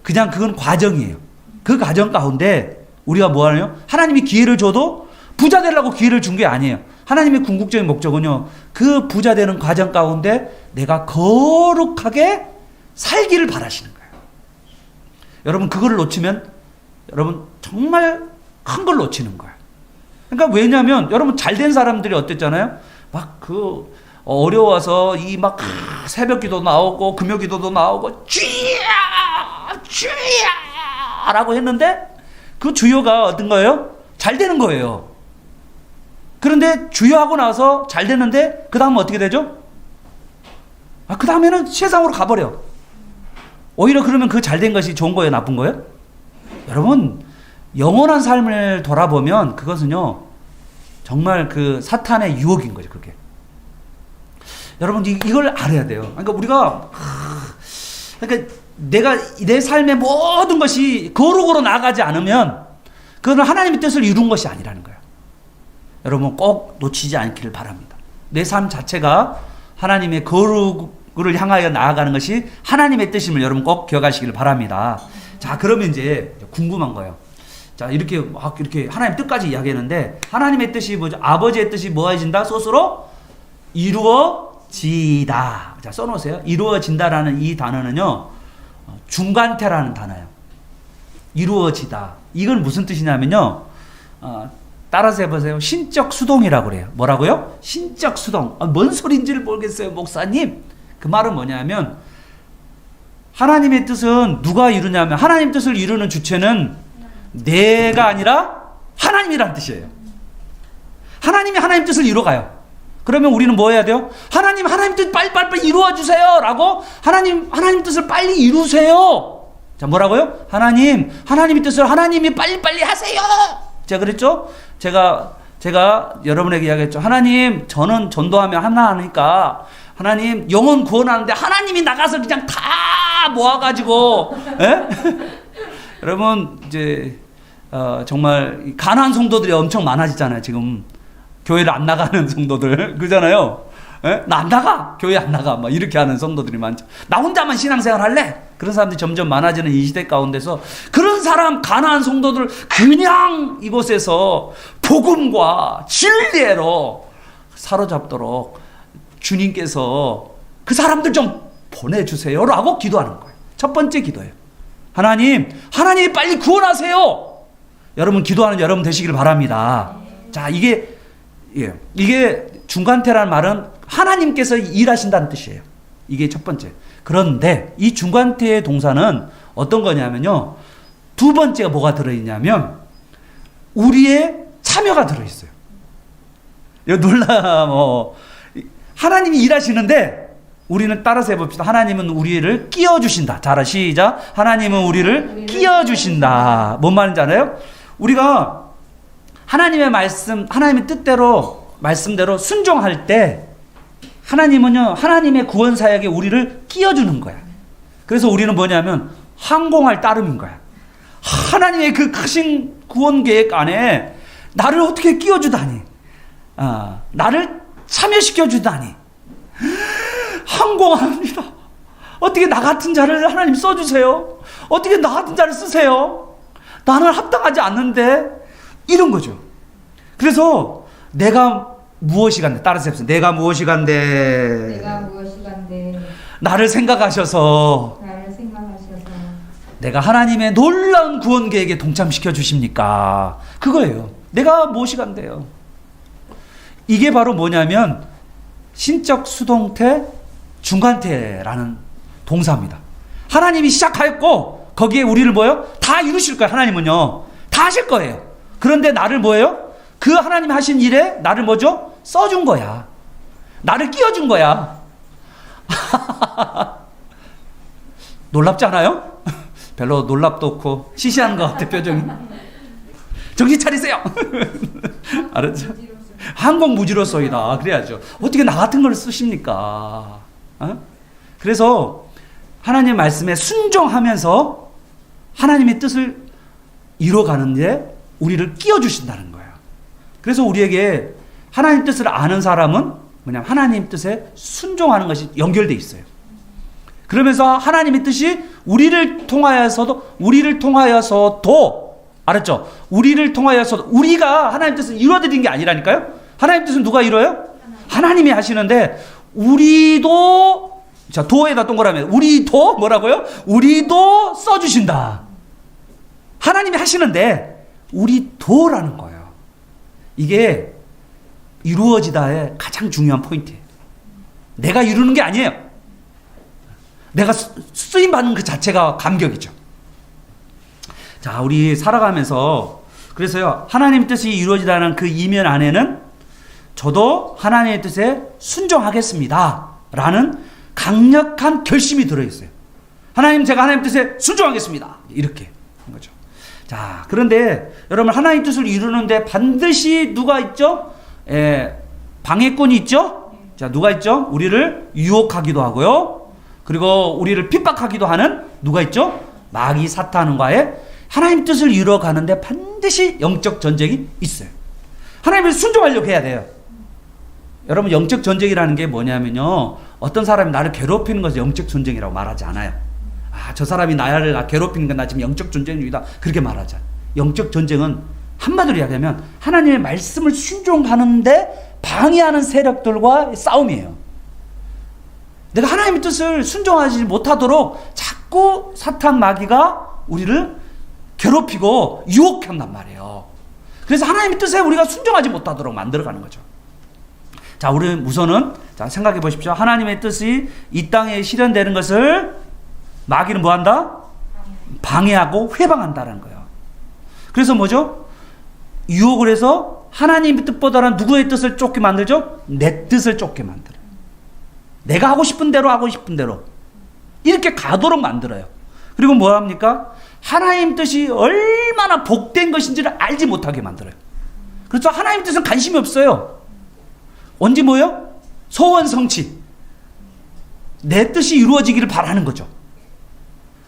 그냥 그건 과정이에요. 그 과정 가운데 우리가 뭐 하나요? 하나님이 기회를 줘도 부자 되려고 기회를 준 게 아니에요. 하나님의 궁극적인 목적은요, 그 부자 되는 과정 가운데 내가 거룩하게 살기를 바라시는 거예요. 여러분, 그거를 놓치면 여러분 정말 큰 걸 놓치는 거예요. 그러니까 왜냐하면 여러분 잘된 사람들이 어땠잖아요? 막 그 어려워서 이 막 새벽 기도 나오고 금요 기도도 나오고 주야 주야 라고 했는데 그 주여가 어떤 거예요? 잘 되는 거예요. 그런데 주여하고 나서 잘 되는데 그 다음은 어떻게 되죠? 그 다음에는 세상으로 가버려. 오히려 그러면 그 잘 된 것이 좋은 거예요? 나쁜 거예요? 여러분, 영원한 삶을 돌아보면 그것은요, 정말 그 사탄의 유혹인 거죠, 그게. 여러분, 이걸 알아야 돼요. 그러니까 우리가, 그러니까 내가 내 삶의 모든 것이 거룩으로 나아가지 않으면 그건 하나님의 뜻을 이룬 것이 아니라는 거예요. 여러분, 꼭 놓치지 않기를 바랍니다. 내 삶 자체가 하나님의 거룩을 향하여 나아가는 것이 하나님의 뜻임을 여러분 꼭 기억하시기를 바랍니다. 자, 그러면 이제 궁금한 거예요. 자, 이렇게 막 이렇게 하나님 뜻까지 이야기했는데 하나님의 뜻이 뭐죠? 아버지의 뜻이 뭐해진다? 스스로 이루어지다. 자, 써놓으세요. 이루어진다라는 이 단어는요, 중간태라는 단어예요. 이루어지다. 이건 무슨 뜻이냐면요, 따라서 해보세요. 신적 수동이라고 그래요. 뭐라고요? 신적 수동. 뭔 소리인지를 모르겠어요, 목사님. 그 말은 뭐냐면 하나님의 뜻은 누가 이루냐면 하나님 뜻을 이루는 주체는 내가 아니라 하나님이라는 뜻이에요. 하나님이 하나님 뜻을 이루어가요. 그러면 우리는 뭐 해야 돼요? 하나님 뜻 빨리 이루어 주세요 라고 하나님 뜻을 빨리 이루세요 자, 뭐라고요? 하나님의 뜻을 하나님이 빨리빨리 하세요. 제가 그랬죠? 제가 여러분에게 이야기했죠. 하나님, 저는 전도하면 하나 하니까 하나님 영혼 구원하는데 하나님이 나가서 그냥 다 모아가지고, 예? 여러분 이제 정말 가난한 성도들이 엄청 많아지잖아요. 지금 교회를 안 나가는 성도들, 그잖아요. 예? 나 안 나가, 교회 안 나가, 막 이렇게 하는 성도들이 많죠. 나 혼자만 신앙생활 할래? 그런 사람들이 점점 많아지는 이 시대 가운데서 그런 사람, 가난한 성도들 그냥 이곳에서 복음과 진리로 사로잡도록 주님께서 그 사람들 좀 보내주세요라고 기도하는 거예요. 첫 번째 기도예요. 하나님이 빨리 구원하세요. 여러분, 기도하는 여러분 되시길 바랍니다. 자, 이게 중간태라는 말은 하나님께서 일하신다는 뜻이에요. 이게 첫 번째. 그런데 이 중간태의 동사는 어떤 거냐면요, 두 번째가 뭐가 들어있냐면 우리의 참여가 들어있어요. 하나님이 일하시는데 우리는 따라서 해봅시다. 하나님은 우리를 끼워주신다. 자, 시작. 하나님은 우리를 끼워주신다. 뭔 말인지 알아요? 우리가 하나님의 말씀, 하나님의 뜻대로, 말씀대로 순종할 때 하나님은요, 하나님의 구원 사역에 우리를 끼워주는 거야. 그래서 우리는 뭐냐면 항공할 따름인 거야. 하나님의 그 크신 구원 계획 안에 나를 어떻게 끼워주다니, 나를 참여시켜주다니, 항공합니다. 어떻게 나 같은 자를 하나님 써주세요? 어떻게 나 같은 자를 쓰세요? 나는 합당하지 않는데, 이런 거죠. 그래서 내가 무엇이 간데, 따라서 해보세요. 내가 무엇이 간데 나를 생각하셔서 내가 하나님의 놀라운 구원 계획에 동참시켜 주십니까? 그거예요. 내가 무엇이 간대요. 이게 바로 뭐냐면 신적 수동태 중간태라는 동사입니다. 하나님이 시작하였고 거기에 우리를 뭐예요? 다 이루실 거예요. 하나님은요, 다 하실 거예요. 그런데 나를 뭐예요? 그 하나님 하신 일에 나를 뭐죠? 써준 거야. 나를 끼워준 거야. 놀랍지 않아요? 별로 놀랍도 없고 시시한 것 같아, 표정이. 정신 차리세요. 알았죠? 항공 무지로서이다. 그래야죠. 어떻게 나 같은 걸 쓰십니까? 그래서 하나님의 말씀에 순종하면서 하나님의 뜻을 이뤄가는데 우리를 끼워주신다는 거예요. 그래서 우리에게 하나님 뜻을 아는 사람은 뭐냐면 하나님 뜻에 순종하는 것이 연결되어 있어요. 그러면서 하나님의 뜻이 우리를 통하여서도 알았죠? 우리를 통하여서도 우리가 하나님 뜻을 이루어드린 게 아니라니까요. 하나님 뜻은 누가 이뤄요? 하나님이 하시는데 우리도, 자, 도에다 동그라미, 우리도 뭐라고요? 우리도 써주신다. 하나님이 하시는데 우리도라는 거예요. 이게 이루어지다의 가장 중요한 포인트예요. 내가 이루는 게 아니에요. 내가 쓰임받는 그 자체가 감격이죠. 자, 우리 살아가면서 그래서요, 하나님 뜻이 이루어지다는 그 이면 안에는 저도 하나님의 뜻에 순종하겠습니다 라는 강력한 결심이 들어있어요. 하나님, 제가 하나님 뜻에 순종하겠습니다, 이렇게 한 거죠. 자, 그런데 여러분, 하나님 뜻을 이루는데 반드시 누가 있죠? 방해꾼이 있죠? 자, 누가 있죠? 우리를 유혹하기도 하고요, 그리고 우리를 핍박하기도 하는 누가 있죠? 마귀 사탄과의 하나님 뜻을 이루어가는데 반드시 영적 전쟁이 있어요. 하나님을 순종하려고 해야 돼요. 여러분, 영적 전쟁이라는 게 뭐냐면요, 어떤 사람이 나를 괴롭히는 것을 영적 전쟁이라고 말하지 않아요. 저 사람이 나를 괴롭히는 건 나 지금 영적 전쟁 중이다, 그렇게 말하지 않아요. 영적 전쟁은 한마디로 이야기하면 하나님의 말씀을 순종하는데 방해하는 세력들과 싸움이에요. 내가 하나님의 뜻을 순종하지 못하도록 자꾸 사탄 마귀가 우리를 괴롭히고 유혹한단 말이에요. 그래서 하나님의 뜻에 우리가 순종하지 못하도록 만들어가는 거죠. 자, 우리 우선은 자, 생각해 보십시오. 하나님의 뜻이 이 땅에 실현되는 것을 마귀는 뭐한다? 방해하고 회방한다는 거예요. 그래서 뭐죠? 유혹을 해서 하나님의 뜻보다는 누구의 뜻을 쫓게 만들죠? 내 뜻을 쫓게 만들어요. 내가 하고 싶은 대로 이렇게 가도록 만들어요. 그리고 뭐 합니까? 하나님 뜻이 얼마나 복된 것인지를 알지 못하게 만들어요. 그래서 하나님 뜻은 관심이 없어요. 언제 뭐예요? 소원 성취. 내 뜻이 이루어지기를 바라는 거죠.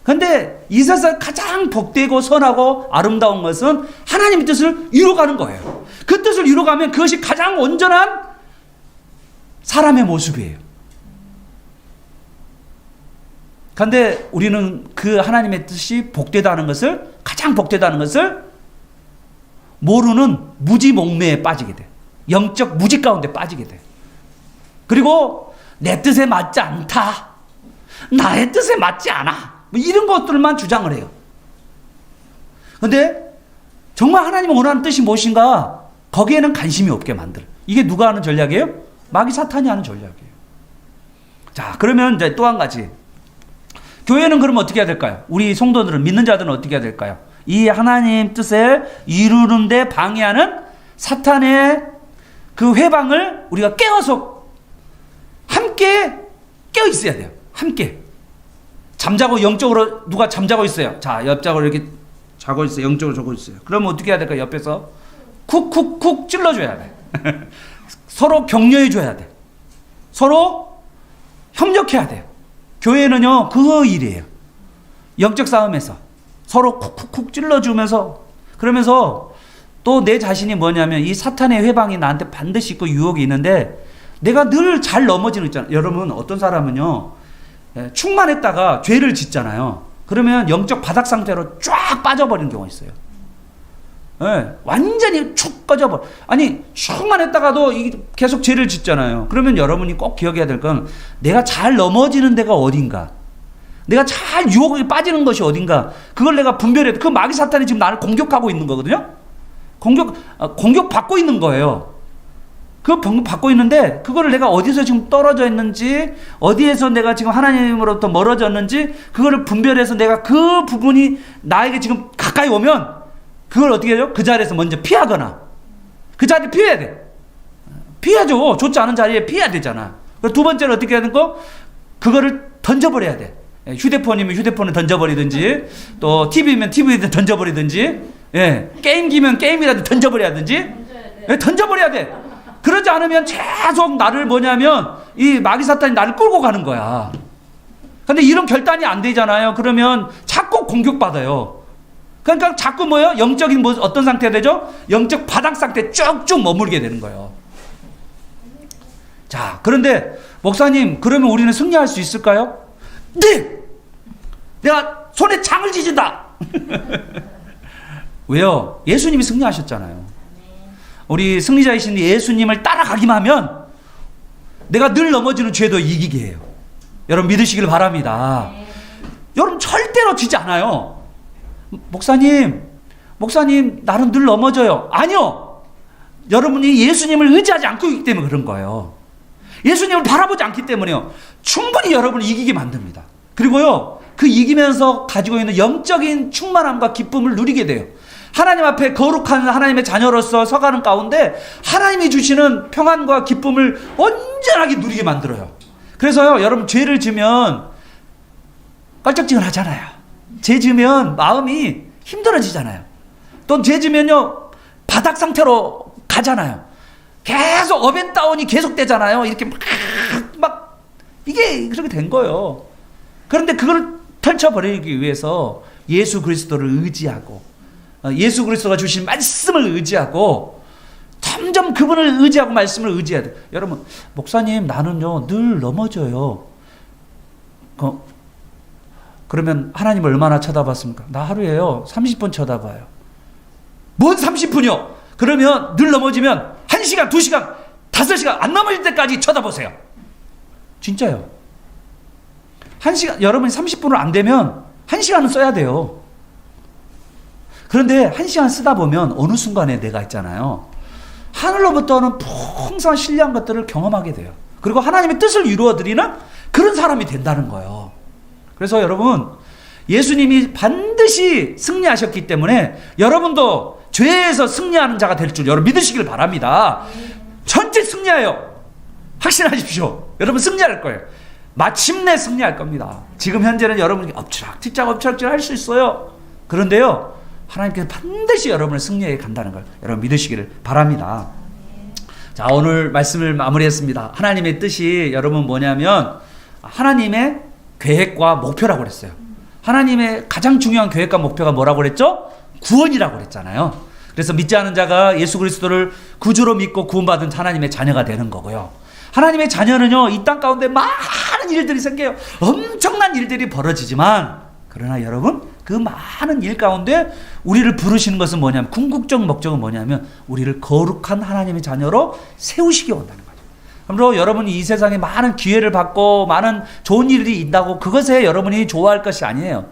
그런데 이 세상 가장 복되고 선하고 아름다운 것은 하나님의 뜻을 이루어가는 거예요. 그 뜻을 이루어가면 그것이 가장 온전한 사람의 모습이에요. 그런데 우리는 그 하나님의 뜻이 복되다는 것을, 가장 복되다는 것을 모르는 무지몽매에 빠지게 돼. 영적 무지 가운데 빠지게 돼. 그리고 내 뜻에 맞지 않다, 나의 뜻에 맞지 않아, 뭐 이런 것들만 주장을 해요. 그런데 정말 하나님이 원하는 뜻이 무엇인가, 거기에는 관심이 없게 만들어. 이게 누가 하는 전략이에요? 마귀 사탄이 하는 전략이에요. 자, 그러면 이제 또 한 가지, 교회는 그러면 어떻게 해야 될까요? 우리 성도들은, 믿는 자들은 어떻게 해야 될까요? 이 하나님 뜻을 이루는데 방해하는 사탄의 그 회방을 우리가 깨워서 함께 깨어 있어야 돼요. 함께. 잠자고, 영적으로 누가 잠자고 있어요. 자, 옆자고 이렇게 자고 있어요. 영적으로 자고 있어요. 그러면 어떻게 해야 될까요? 옆에서 쿡쿡쿡 찔러줘야 돼. 서로 격려해줘야 돼. 서로 협력해야 돼요. 교회는요, 그 일이에요. 영적 싸움에서 서로 쿡쿡쿡 찔러주면서, 그러면서 또 내 자신이 뭐냐면, 이 사탄의 회방이 나한테 반드시 있고 유혹이 있는데 내가 늘 잘 넘어지는 있잖아요. 여러분, 어떤 사람은요, 충만했다가 죄를 짓잖아요. 그러면 영적 바닥 상태로 쫙 빠져버리는 경우가 있어요. 네, 완전히 축 꺼져버려. 아니, 충만했다가도 계속 죄를 짓잖아요. 그러면 여러분이 꼭 기억해야 될 건, 내가 잘 넘어지는 데가 어딘가, 내가 잘 유혹에 빠지는 것이 어딘가, 그걸 내가 분별해야 돼. 그 마귀 사탄이 지금 나를 공격하고 있는 거거든요. 공격받고 있는 거예요. 그 받고 있는데, 그거를 내가 어디서 지금 떨어져 있는지, 어디에서 내가 지금 하나님으로부터 멀어졌는지, 그거를 분별해서 내가 그 부분이 나에게 지금 가까이 오면, 그걸 어떻게 해요? 그 자리에서 먼저 피하거나, 그 자리를 피해야 돼. 피하죠. 좋지 않은 자리에 피해야 되잖아. 두 번째는 어떻게 해야 되고, 그거를 던져버려야 돼. 휴대폰이면 휴대폰을 던져버리든지, 또 TV면 TV를 던져버리든지, 예, 게임기면 게임이라도 던져버려야든지, 예, 던져버려야 돼. 그러지 않으면 계속 나를 뭐냐면, 이 마귀 사탄이 나를 끌고 가는 거야. 근데 이런 결단이 안 되잖아요. 그러면 자꾸 공격받아요. 그러니까 자꾸 뭐예요? 영적인 어떤 상태가 되죠? 영적 바닥 상태에 쭉쭉 머물게 되는 거예요. 자, 그런데 목사님, 그러면 우리는 승리할 수 있을까요? 네! 내가 손에 창을 쥐진다! 왜요? 예수님이 승리하셨잖아요. 우리 승리자이신 예수님을 따라가기만 하면 내가 늘 넘어지는 죄도 이기게 해요. 여러분 믿으시길 바랍니다. 여러분 절대로 지지 않아요. 목사님 나는 늘 넘어져요. 아니요. 여러분이 예수님을 의지하지 않고 있기 때문에 그런 거예요. 예수님을 바라보지 않기 때문에요. 충분히 여러분을 이기게 만듭니다. 그리고요, 그 이기면서 가지고 있는 영적인 충만함과 기쁨을 누리게 돼요. 하나님 앞에 거룩한 하나님의 자녀로서 서가는 가운데 하나님이 주시는 평안과 기쁨을 온전하게 누리게 만들어요. 그래서요, 여러분 죄를 지면 깔짝지근하잖아요. 죄 지으면 마음이 힘들어지잖아요. 또 죄 지면요, 바닥 상태로 가잖아요. 계속 업앤다운이 계속되잖아요. 이렇게 막 이게 그렇게 된 거예요. 그런데 그걸 펼쳐버리기 위해서 예수 그리스도를 의지하고, 예수 그리스도가 주신 말씀을 의지하고, 점점 그분을 의지하고 말씀을 의지해야 돼요. 여러분, 목사님 나는요 늘 넘어져요. 그러면 하나님 얼마나 쳐다봤습니까? 나 하루에요 30분 쳐다봐요. 뭔 30분이요? 그러면 늘 넘어지면 1시간, 2시간, 5시간 안 넘어질 때까지 쳐다보세요. 진짜요. 1시간, 여러분이 30분을 안 되면 1시간은 써야 돼요. 그런데 1시간 쓰다 보면 어느 순간에 내가 있잖아요, 하늘로부터는 풍성한 신령한 것들을 경험하게 돼요. 그리고 하나님의 뜻을 이루어드리는 그런 사람이 된다는 거예요. 그래서 여러분, 예수님이 반드시 승리하셨기 때문에 여러분도 죄에서 승리하는 자가 될 줄 여러분 믿으시길 바랍니다. 전체 승리하여 확신하십시오. 여러분 승리할 거예요. 마침내 승리할 겁니다. 지금 현재는 여러분이 엎치락뒤짝 할 수 있어요. 그런데요, 하나님께서 반드시 여러분을 승리해 간다는 걸 여러분 믿으시기를 바랍니다. 자, 오늘 말씀을 마무리했습니다. 하나님의 뜻이 여러분 뭐냐면 하나님의 계획과 목표라고 그랬어요. 하나님의 가장 중요한 계획과 목표가 뭐라고 그랬죠? 구원이라고 그랬잖아요. 그래서 믿지 않은 자가 예수 그리스도를 구주로 믿고 구원받은 하나님의 자녀가 되는 거고요. 하나님의 자녀는요, 이 땅 가운데 많은 일들이 생겨요. 엄청난 일들이 벌어지지만, 그러나 여러분, 그 많은 일 가운데 우리를 부르시는 것은 뭐냐면, 궁극적 목적은 뭐냐면 우리를 거룩한 하나님의 자녀로 세우시기 원하는 거예요. 그러므로 여러분이 이 세상에 많은 기회를 받고 많은 좋은 일이 있다고 그것에 여러분이 좋아할 것이 아니에요.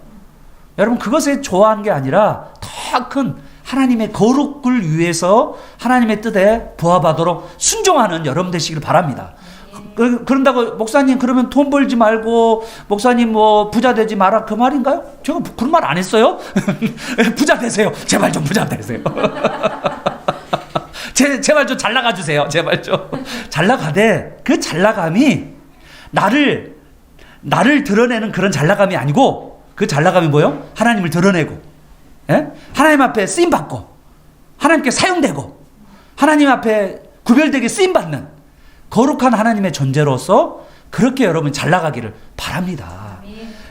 여러분, 그것에 좋아하는 게 아니라 더 큰 하나님의 거룩을 위해서 하나님의 뜻에 부합하도록 순종하는 여러분 되시길 바랍니다. 그런다고 목사님 그러면 돈 벌지 말고 목사님 뭐 부자 되지 마라, 그 말인가요? 제가 그런 말 안 했어요. 부자 되세요. 제발 좀 부자 되세요. 제발 좀 잘 나가 주세요. 제발 좀 잘 나가되 그 잘 나감이 나를 드러내는 그런 잘 나감이 아니고, 그 잘 나감이 뭐예요? 하나님을 드러내고, 예? 하나님 앞에 쓰임 받고 하나님께 사용되고 하나님 앞에 구별되게 쓰임 받는 거룩한 하나님의 존재로서 그렇게 여러분 잘 나가기를 바랍니다.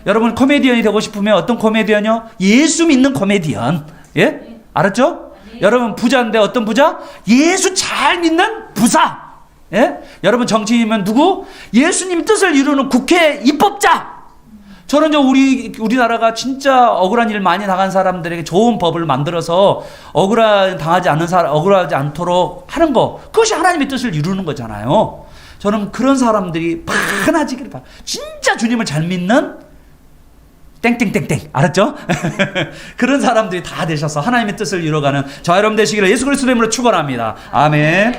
여러분 코미디언이 되고 싶으면 어떤 코미디언이요? 예수 믿는 코미디언. 예? 알았죠? 여러분 부자인데 어떤 부자? 예수 잘 믿는 부자. 예? 여러분 정치인이면 누구? 예수님 뜻을 이루는 국회 입법자. 저는 우리나라가 진짜 억울한 일 많이 당한 사람들에게 좋은 법을 만들어서 억울하지 않도록 하는 거, 그것이 하나님의 뜻을 이루는 거잖아요. 저는 그런 사람들이 많아지기를 바랍니다. 진짜 주님을 잘 믿는 땡땡땡땡, 알았죠? 그런 사람들이 다 되셔서 하나님의 뜻을 이루어가는 저와 여러분 되시기를 예수 그리스도의 이름으로 축원합니다. 아멘.